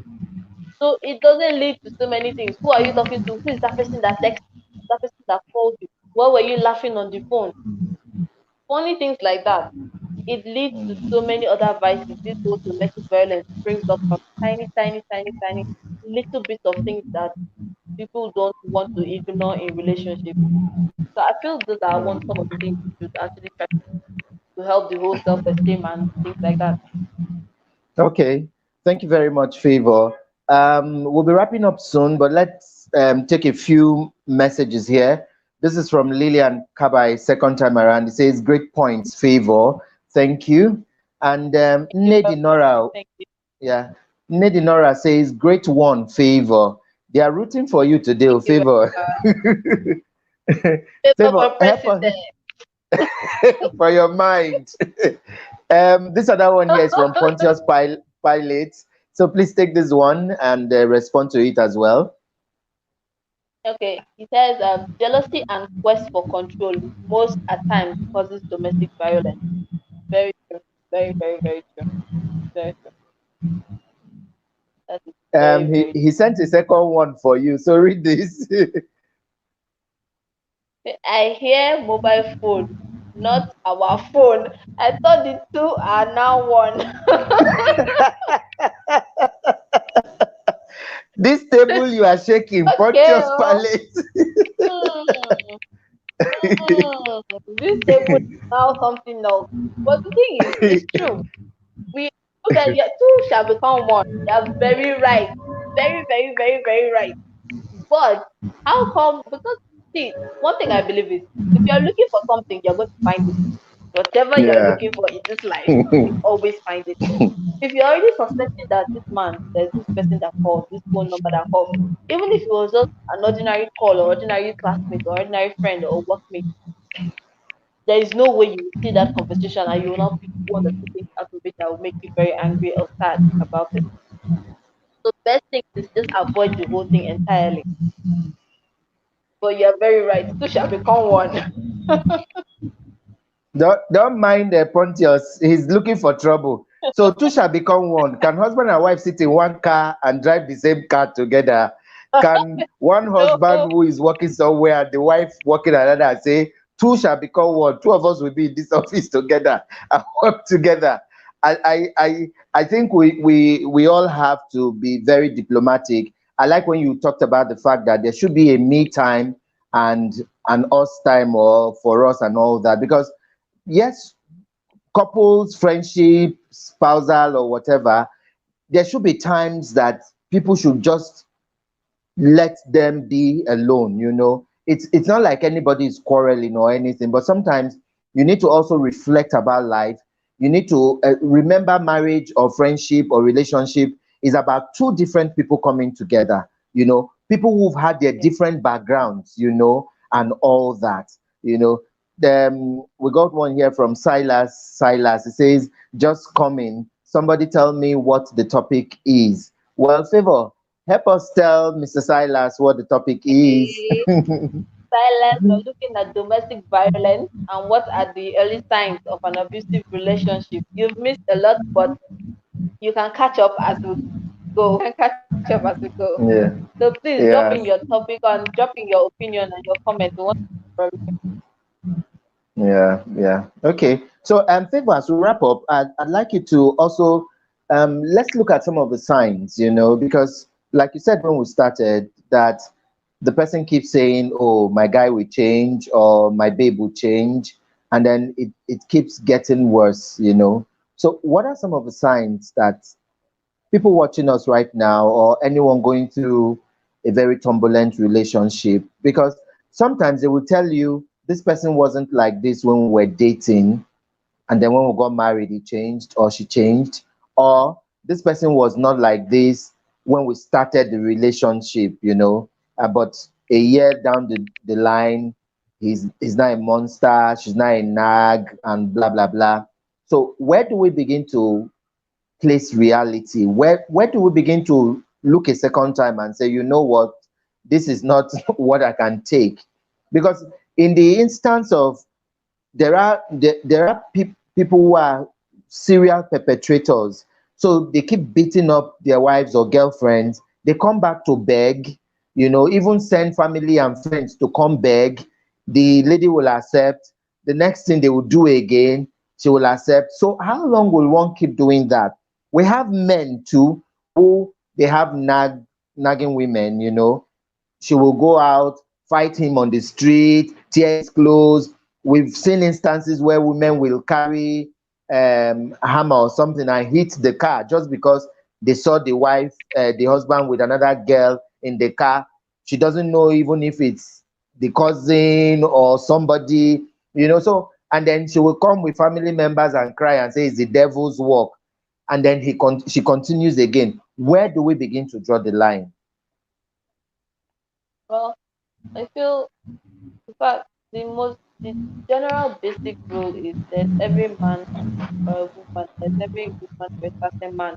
S2: So it doesn't lead to so many things. Who are you talking to? Who is that person that texts you? That person that called you? Why were you laughing on the phone? Funny things like that. It leads to so many other vices. This whole domestic violence springs up from tiny, tiny, tiny, tiny little bit of things that people don't want to ignore in relationships. So I feel those are some of the things we should actually try to help the whole self-esteem and things like that.
S1: Okay, thank you very much, Favor. We'll be wrapping up soon, but let's take a few messages here. This is from Lillian Kabai, second time around. It says, great points, Favor. Thank you. And
S2: Thank you very much. Thank you.
S1: yeah, Nedi Nora says, great one, Favor. They are rooting for you today,
S2: Thank
S1: oh,
S2: you very
S1: Favor.
S2: much. Paper
S1: Favor,
S2: for
S1: help
S2: president.
S1: us for your mind. This other one here is from Pontius Pilate. So please take this one and respond to it as well.
S2: Okay, he says jealousy and quest for control most at times causes domestic violence. Very true. Very, very, very true. Very true. That is very, very
S1: He sent a second one for you. So read this.
S2: true. I hear mobile phone, not our phone. I thought the two are now one.
S1: This table you are shaking,
S2: Okay,
S1: Pontius
S2: oh.
S1: Pilate.
S2: Hmm. Mm. This table is now something else. But the thing is, it's true. We two shall become one. You are very right. Very, very, very, very right. But how come? Because see, one thing I believe is if you are looking for something, you're going to find it. Whatever you are
S1: Yeah.
S2: looking for in this life, you always find it. If you're already suspecting that this man, there's this person that calls, this phone number that calls, even if it was just an ordinary call or ordinary classmate or ordinary friend or workmate, there is no way you will see that conversation and you will not pick one or two things out of it that will make you very angry or sad about it. So the best thing is just avoid the whole thing entirely. But you're very right. Two shall become one.
S1: Don't mind Pontius. He's looking for trouble. So two shall become one. Can husband and wife sit in one car and drive the same car together? Can one
S2: No.
S1: husband who is working somewhere and the wife working another and say, two shall become one? Two of us will be in this office together and work together. I think we all have to be very diplomatic. I like when you talked about the fact that there should be a me time and an us time or for us and all that, because yes, couples, friendship, spousal, or whatever, there should be times that people should just let them be alone. It's not like anybody is quarreling or anything, but sometimes You need to also reflect about life. You need to remember marriage or friendship or relationship is about two different people coming together, people who've had their
S2: Yeah.
S1: different backgrounds, and all that, you know. We got one here from Silas. Silas, it says, just coming. Somebody tell me what the topic is. Well, Favor, help us tell Mr. Silas what the topic is.
S2: Okay. Silence. We're looking at domestic violence and what are the early signs of an abusive relationship. You've missed a lot, but you can catch up as we go. You can catch up as we go.
S1: Yeah.
S2: So please drop in your
S1: Yeah.
S2: topic and drop in your opinion and your comment. We want to
S1: Yeah, yeah. Okay. So, Favor, as we wrap up, I'd like you to also let's look at some of the signs, because, like you said when we started, that the person keeps saying, "Oh, my guy will change," or "My babe will change," and then it keeps getting worse. So, what are some of the signs that people watching us right now, or anyone going through a very turbulent relationship, because sometimes they will tell you this person wasn't like this when we were dating, and then when we got married he changed or she changed, or this person was not like this when we started the relationship, but a year down the line he's not a monster, she's not a nag, and blah blah blah. So where do we begin to place reality? Where do we begin to look a second time and say, you know what, this is not what I can take? Because in the instance of, there are people who are serial perpetrators, so they keep beating up their wives or girlfriends, they come back to beg, even send family and friends to come beg. The lady will accept. The next thing they will do again, she will accept. So how long will one keep doing that? We have men too who they have nagging women, she will go out, fight him on the street, tear his clothes. We've seen instances where women will carry hammer or something and hit the car just because they saw the husband with another girl in the car. She doesn't know even if it's the cousin or somebody, So, and then she will come with family members and cry and say it's the devil's work. And then she continues again. Where do we begin to draw the line?
S2: well, I feel in fact the general basic rule is that every man or a woman, there's every woman for a certain man.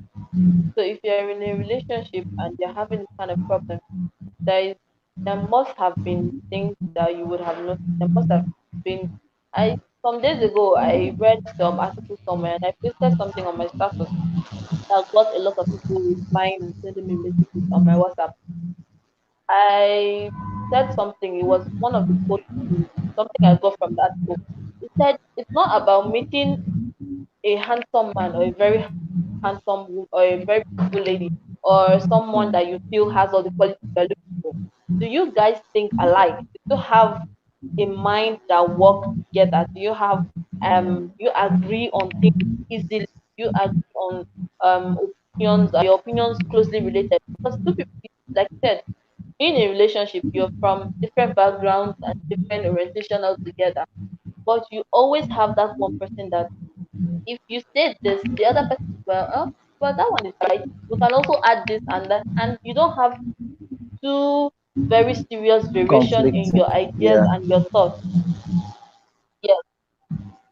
S2: So if you're in a relationship and you're having this kind of problem, there is there must have been things that you would have noticed. There must have been I some days ago I read some article somewhere and I posted something on my status that got a lot of people replying and sending me messages on my WhatsApp. I said something, it was one of the quotes, something I got from that book. It said it's not about meeting a handsome man or a very handsome or a very beautiful lady or someone that you feel has all the qualities you're looking for. Do you guys think alike? Do you have a mind that work together? Do you have you agree on things easily? Do you agree on opinions? Are your opinions closely related? Because two people, like I said, in a relationship, you're from different backgrounds and different orientation altogether. But you always have that one person that if you say this, the other person, well, that one is right. We can also add this and that, and you don't have too very serious variation in
S1: Conflict.
S2: your ideas
S1: Yeah.
S2: and your thoughts. Yes.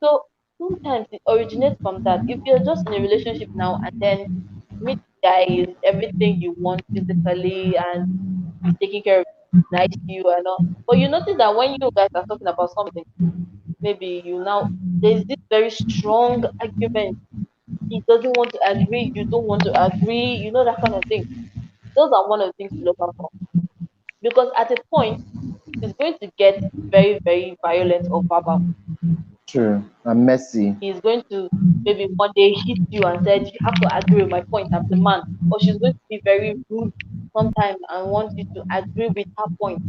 S2: So sometimes it originates from that. If you're just in a relationship now and then you meet the guy is everything you want physically and he's taking care of you, nice to you and all, but you notice that when you guys are talking about something, maybe you now there's this very strong argument. He doesn't want to agree, you don't want to agree, that kind of thing. Those are one of the things to look out for. Because at a point, it's going to get very, very violent or verbal.
S1: True. I'm messy.
S2: He's going to maybe one day hit you and said, you have to agree with my point, I'm the man. Or she's going to be very rude sometimes and want you to agree with her point.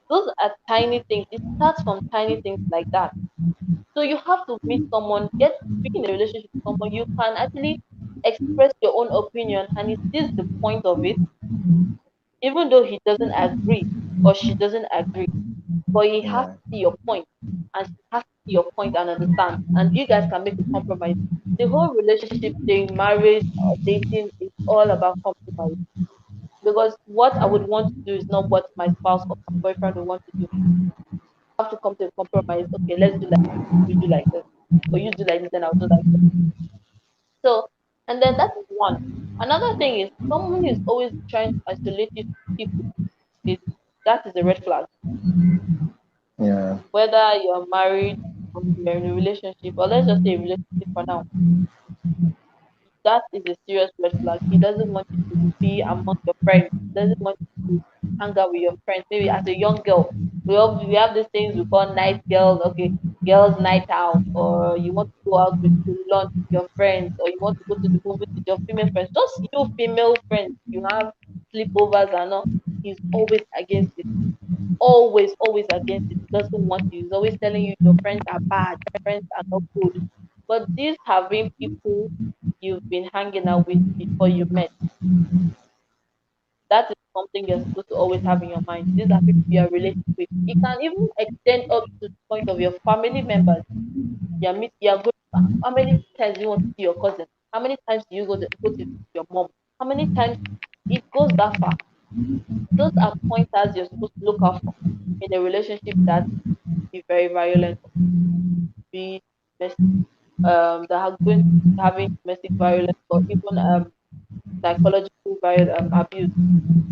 S2: Those are tiny things. It starts from tiny things like that. So you have to meet someone, get be in a relationship with someone, you can actually express your own opinion and he sees the point of it, even though he doesn't agree or she doesn't agree. But he has
S1: Yeah.
S2: to see your point. and she has to see your point and understand, and you guys can make a compromise. The whole relationship thing, marriage or dating, is all about compromise. Because what I would want to do is not what my spouse or my boyfriend would want to do. I have to come to a compromise. Okay, let's do like we do like this, or you do like this, then I'll do like this. So, and then that is one. Another thing is someone is always trying to isolate you from people. Is that is a red flag.
S1: Yeah.
S2: Whether you're married or you're in a relationship, or let's just say a relationship for now, that is a serious red flag. He doesn't want you to be among your friends. He doesn't want you to hang out with your friends. Maybe as a young girl, we have these things we call night girls. Okay, girls' night out, or you want to go out with to lunch with your friends, or you want to go to the movies with your female friends. Just you female friends, you have sleepovers and all. He's always against it. Always, always against it. He doesn't want you. He's always telling you your friends are bad, your friends are not good. But these have been people you've been hanging out with before you met. That is something you're supposed to always have in your mind. These are people you are related with. It can even extend up to the point of your family members. You're going. How many times do you want to see your cousin? How many times do you go to your mom? How many times it goes that far? Those are pointers you're supposed to look out for in a relationship that be very violent, be domestic, that are going to be having domestic violence or even psychological abuse.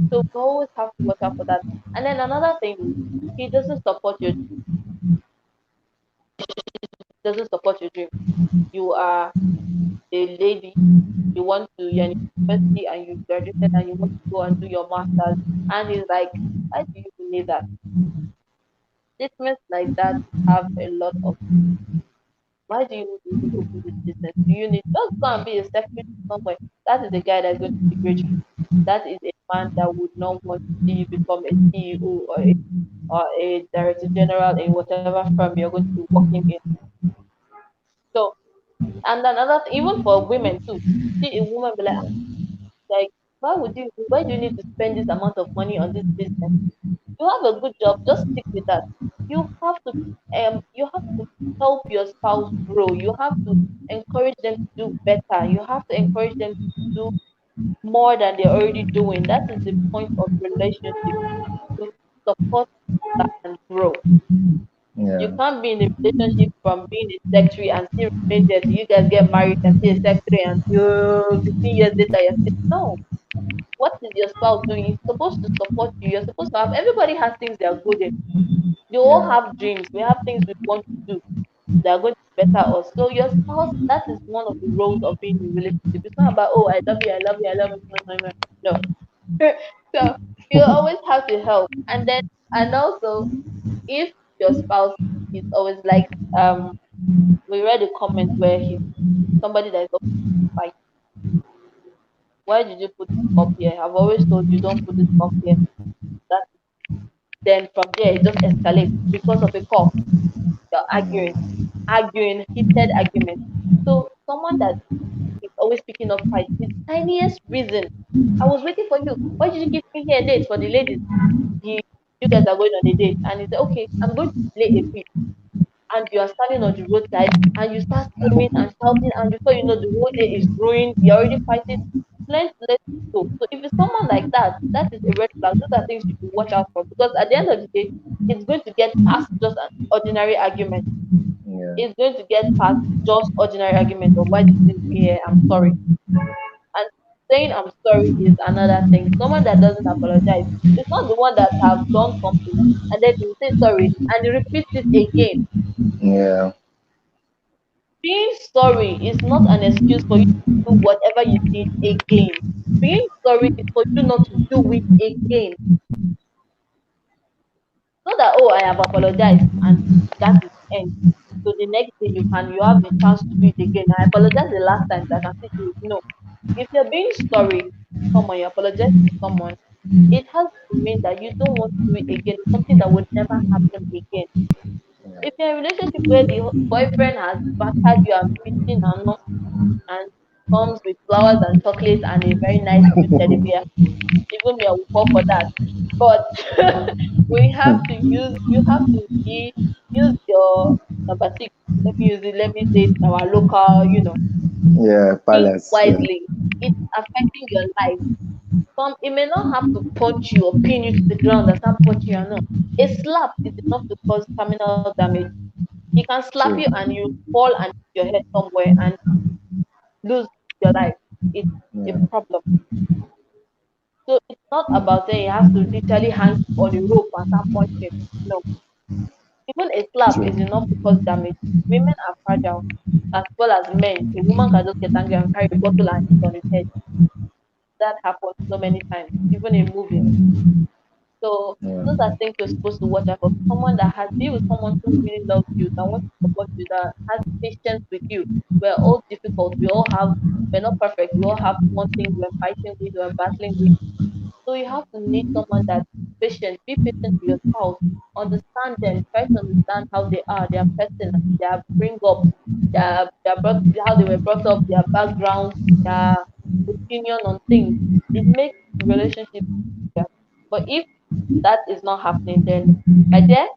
S2: So we always have to watch out for that. And then another thing is he doesn't support your dream. You are a lady, you're in university and you graduated and you want to go and do your masters, and he's like, why do you need that? Statements like that have a lot of, why do you need to even open this business? Do you need just go and be a secretary somewhere? That is a guy that's going to degrade you. That is a man that would not want to see you become a CEO or a director general in whatever firm you're going to be working in. So, and another thing, even for women too, see a woman be like, why do you need to spend this amount of money on this business? You have a good job, just stick with that. You have to help your spouse grow. You have to encourage them to do better. You have to encourage them to do more than they're already doing. That is the point of relationship, to support and grow. You
S1: Yeah.
S2: can't be in a relationship from being a secretary and still remain there till you guys get married and still a secretary and you 15 years later you're still no. What is your spouse doing? He's supposed to support you. You're supposed to have everybody has things they're good in. We all
S1: Yeah.
S2: have dreams. We have things we want to do. They are going to better us. So your spouse, that is one of the roles of being in a relationship. It's not about I love you, I love you, I love you. No, no, no. No. So you always have to help. And also if your spouse is always like we read a comment where he's somebody that is always fight. Why did you put this cup here? I've always told you don't put this cup here. That then from there it just escalates because of a cup. You're arguing, heated argument. So someone that is always picking up fight, the tiniest reason. I was waiting for you. Why did you give me here late for the ladies? He, you guys are going on a date, and he said, okay, I'm going to play a beat. And you are standing on the roadside and you start screaming and shouting, and before you know the whole day is ruined, you're already fighting. Learn to let it go. So if it's someone like that, that is a red flag. Those are things you should watch out for, because at the end of the day, it's going to get past just an ordinary argument.
S1: Yeah.
S2: It's going to get past just ordinary argument of why did you leave me here? I'm sorry. And saying I'm sorry is another thing. Someone that doesn't apologize, it's not the one that have done something and then he say sorry and he repeats it again.
S1: Yeah.
S2: Being sorry is not an excuse for you to do whatever you did again. Being sorry is for you not to do it again. Not that oh I have apologized and that is the end. So the next day you have the chance to do it again. I apologize the last time that I can still do it. No. If you're being sorry to someone, you apologize to someone, it has to mean that you don't want to do it again. It's something that would never happen again.
S1: Yeah.
S2: If you're in a relationship where the boyfriend has battered you and beaten and comes with flowers and chocolates and a very nice cute teddy bear. Even me, I will fall for that. But we have to use you have to use your number six. Let me use it. Let me say it in our local,
S1: Yeah,
S2: think
S1: palace. Yeah.
S2: wisely. It's affecting your life. Some it may not have to punch you or pin you to the ground and start punching you or not. A slap is enough to cause terminal damage. He can slap you
S1: True.
S2: and you fall and hit your head somewhere and lose your life. It's a
S1: Yeah.
S2: problem. So it's not about saying you have to literally hang you on a rope and start punching. No. Even a slap is
S1: True.
S2: enough to cause damage. Women are fragile as well as men. A woman can just get angry and carry a bottle and hit on his head. That happens so many times, even in movies. So
S1: Yeah.
S2: those are things you're supposed to watch out for. Someone that has be with someone who really loves you, that wants to support you, that has patience with you. We're all difficult. We're not perfect. We all have small things we're fighting with, we're battling with. So you have to need someone that's patient. Be patient with your spouse. Understand them. Try to understand how they are, their person, their bring ups, how they were brought up, their background, their opinion on things. It makes the relationship easier. But if that is not happening, then my dear,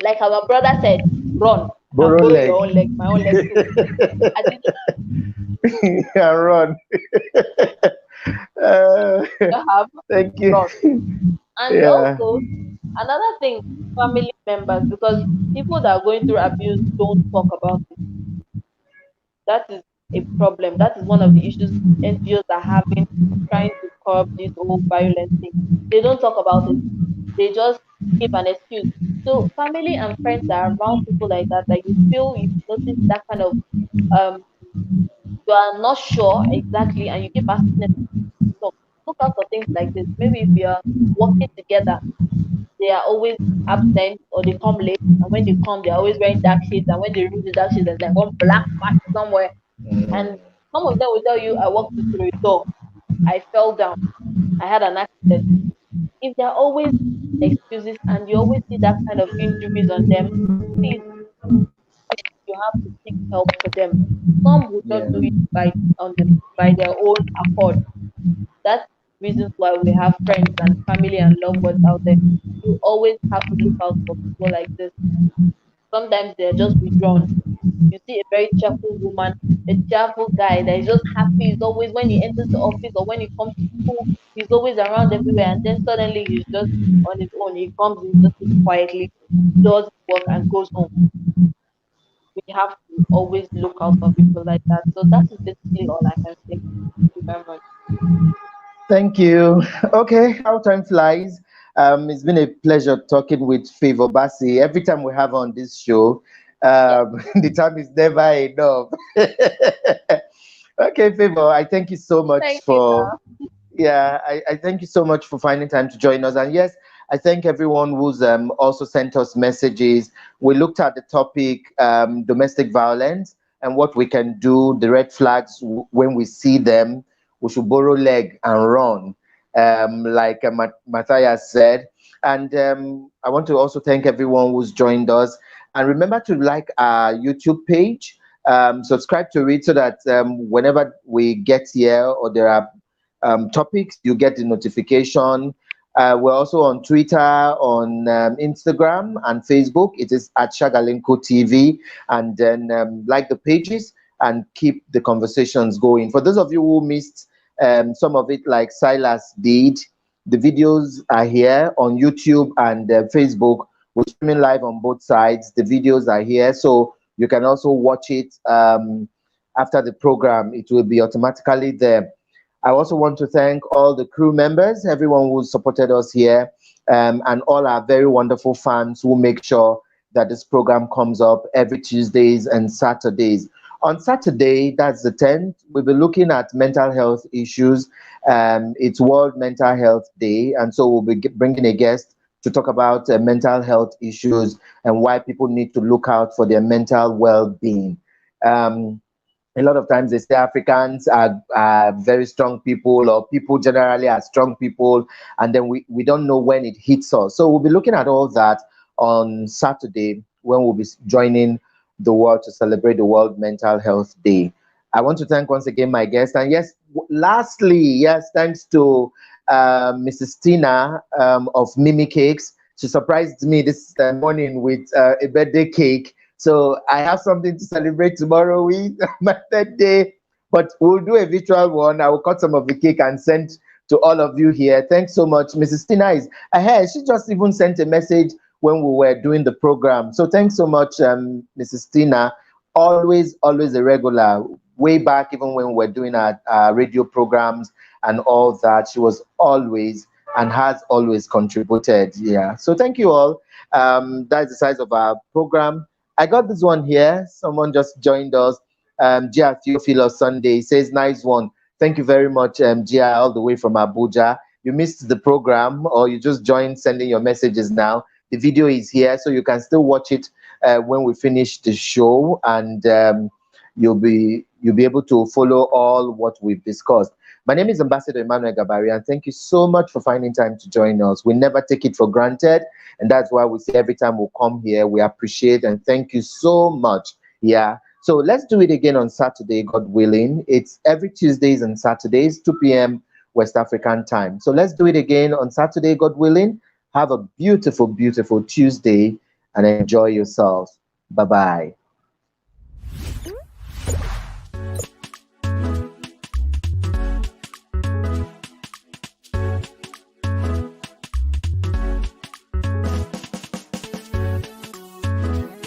S2: like our brother said, run. I can
S1: Borrow
S2: borrow
S1: leg.
S2: your own leg, my own leg too. I did
S1: Yeah, run. Uh,
S2: not have
S1: thank you.
S2: run. And
S1: Yeah.
S2: also another thing, family members, because people that are going through abuse don't talk about it. That is a problem. That is one of the issues NGOs are having, trying to curb this whole violent thing. They don't talk about it. They just give an excuse. So family and friends that are around people like that you feel you notice that kind of um you are not sure exactly and you keep asking them to talk. Look out for things like this. Maybe if you're working together, they are always absent or they come late. And when they come, they're always wearing dark shades. And when they remove the dark shades, there's like one black patch somewhere.
S1: Mm.
S2: And some of them will tell you, I walked into a door, I fell down, I had an accident. If they're always excuses and you always see that kind of injuries on them, please, you have to seek help for them. Some will
S1: Yeah.
S2: not do it by their own accord. That's reasons why we have friends and family and loved ones out there. You always have to look out for people like this. Sometimes they're just withdrawn. You see a very cheerful woman, a cheerful guy that is just happy. He's always when he enters the office or when he comes to school, he's always around everywhere. And then suddenly he's just on his own. He comes in, just sits quietly, does his work, and goes home. We have to always look out for people like that. So that is basically all I can say. Thank you very much.
S1: Thank you. Okay, how time flies. It's been a pleasure talking with Favour Bassie. Every time we have on this show,
S2: Yes,
S1: the time is never enough. Okay, Favour, I thank you so much
S2: thank you.
S1: for yeah, I thank you so much for finding time to join us. And yes, I thank everyone who's also sent us messages. We looked at the topic domestic violence and what we can do, the red flags when we see them. We should borrow leg and run, like Matthias said. And I want to also thank everyone who's joined us. And remember to like our YouTube page, subscribe to it so that whenever we get here or there are topics, you get the notification. We're also on Twitter, on Instagram, and Facebook. It is at Shagalinko TV. And then like the pages and keep the conversations going. For those of you who missed some of it, like Silas did, the videos are here on YouTube and Facebook. We're streaming live on both sides. The videos are here, so you can also watch it after the program. It will be automatically there. I also want to thank all the crew members, everyone who supported us here, and all our very wonderful fans who make sure that this program comes up every Tuesdays and Saturdays. On Saturday, that's the 10th, we'll be looking at mental health issues. It's World Mental Health Day, and so we'll be bringing a guest to talk about mental health issues and why people need to look out for their mental well-being. Um, a lot of times they say Africans are very strong people, or people generally are strong people, and then we don't know when it hits us. So we'll be looking at all that on Saturday when we'll be joining the world to celebrate the World Mental Health Day. I want to thank once again my guest. And yes, lastly, yes, thanks to Mrs. Tina of Mimi Cakes. She surprised me this morning with a birthday cake. So I have something to celebrate tomorrow with my birthday. But we'll do a virtual one. I will cut some of the cake and send to all of you here. Thanks so much. Mrs. Tina is ahead. She just even sent a message when we were doing the program. So thanks so much, Mrs. Tina. Always a regular. Way back, even when we were doing our radio programs and all that, she was always and has always contributed. Yeah. So thank you all. That's the size of our program. I got this one here. Someone just joined us. Gia Theophilus Sunday says, nice one. Thank you very much, Gia, all the way from Abuja. You missed the program or you just joined sending your messages now. The video is here, so you can still watch it when we finish the show, and you'll be able to follow all what we've discussed. My name is Ambassador Emmanuel Gabari, and thank you so much for finding time to join us. We never take it for granted, and that's why we say every time we come here, we appreciate and thank you so much. Yeah. So let's do it again on Saturday, God willing. It's every Tuesdays and Saturdays, 2 p.m. West African time. So let's do it again on Saturday, God willing. Have a beautiful, beautiful Tuesday and enjoy yourselves. Bye-bye.